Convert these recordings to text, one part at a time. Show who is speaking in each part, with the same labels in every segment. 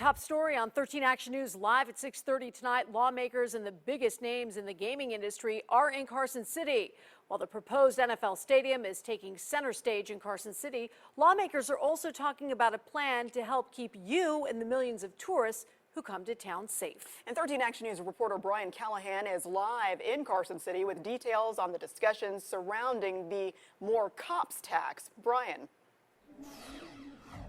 Speaker 1: top story on 13 Action News live at 6:30 tonight. Lawmakers and the biggest names in the gaming industry are in Carson City. While the proposed NFL stadium is taking center stage in Carson City, lawmakers are also talking about a plan to help keep you and the millions of tourists who come to town safe.
Speaker 2: And 13 Action News reporter Brian Callahan is live in Carson City with details on the discussions surrounding the more cops tax. Brian.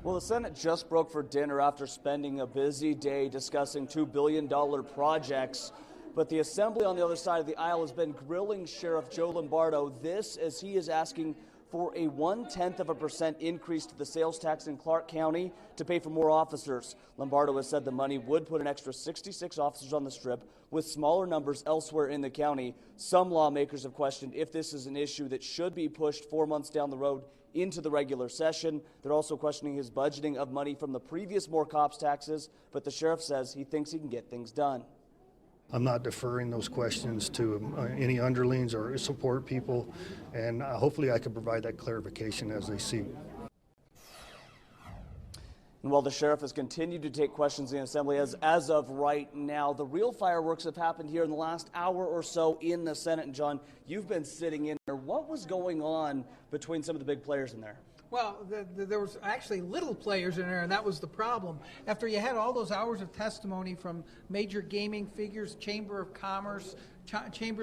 Speaker 3: Well, the Senate just broke for dinner after spending a busy day discussing $2 billion projects. But the Assembly on the other side of the aisle has been grilling Sheriff Joe Lombardo. This as he is asking for a 0.1% increase to the sales tax in Clark County to pay for more officers. Lombardo has said the money would put an extra 66 officers on the Strip with smaller numbers elsewhere in the county. Some lawmakers have questioned if this is an issue that should be pushed 4 months down the road into the regular session. They're also questioning his budgeting of money from the previous more cops taxes, but the sheriff says he thinks he can get things done.
Speaker 4: I'm not deferring those questions to any underlings or support people, and hopefully I can provide that clarification as they see.
Speaker 3: And while the sheriff has continued to take questions in the Assembly as of right now, the real fireworks have happened here in the last hour or so in the Senate. And John, you've been sitting in there. What was going on between some of the big players in there?
Speaker 5: Well, there was actually little players in there, and that was the problem. After you had all those hours of testimony from major gaming figures, chambers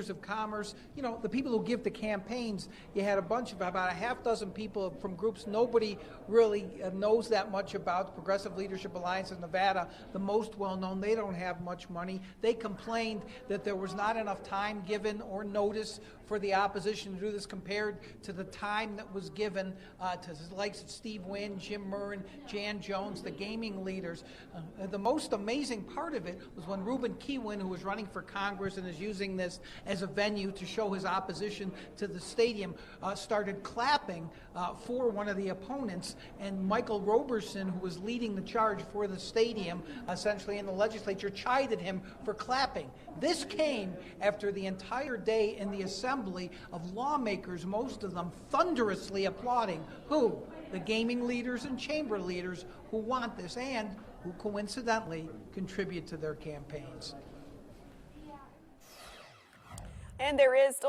Speaker 5: of commerce, you know, the people who give the campaigns, you had a bunch of about a half dozen people from groups nobody really knows that much about. Progressive Leadership Alliance of Nevada, the most well-known, they don't have much money. They complained that there was not enough time given or notice for the opposition to do this compared to the time that was given to the likes of Steve Wynn, Jim Murren, Jan Jones, the gaming leaders. The most amazing part of it was when Ruben Kewin, who was running for Congress and is using this as a venue to show his opposition to the stadium, started clapping for one of the opponents, and Michael Roberson, who was leading the charge for the stadium, essentially in the legislature, chided him for clapping. This came after the entire day in the Assembly of lawmakers, most of them thunderously applauding who? The gaming leaders and chamber leaders who want this and who coincidentally contribute to their campaigns.
Speaker 2: And there is still